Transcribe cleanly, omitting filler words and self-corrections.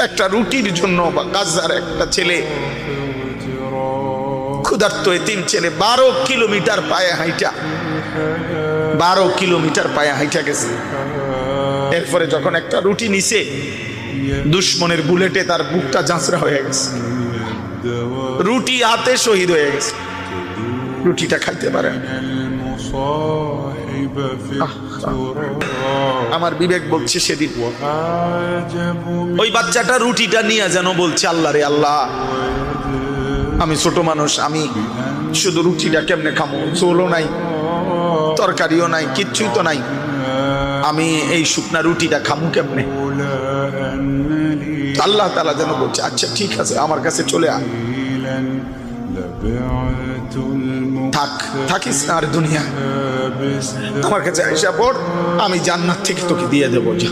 একটা রুটির জন্য বা গাজার একটা ছেলে ক্ষুধার্ত এতিম ছেলে 12 কিলোমিটার পায়ে হাইটা 12 কিলোমিটার পায়ে হাইটা গেছে। এরপরে যখন একটা রুটি নিছে, দুশ্মনের বুলেটে তার বুকটা জাঁচড়া হয়ে গেছে, রুটি হাতে শহীদ হয়ে গেছে, রুটিটা খাইতে পারে না। আমার বিবেক বলছে সেদিন ওই বাচ্চাটা রুটিটা নিয়ে যেন বলছে, আল্লাহ রে আল্লাহ, আমি ছোট মানুষ, আমি শুধু রুটিটা কেমনে খামো, চোলও নাই, তরকারিও নাই, কিচ্ছুই তো নাই, আমি এই শুকনা রুটিটা খামু কেমনে? আল্লাহ তাআলা যেন বলছে, আচ্ছা ঠিক আছে, আমার কাছে চলে আয়, থাকিস না আর দুনিয়া, আমার কাছে আইসা পড়, আমি জান্নাত থেকে তোকে দিয়ে দেবো, যা।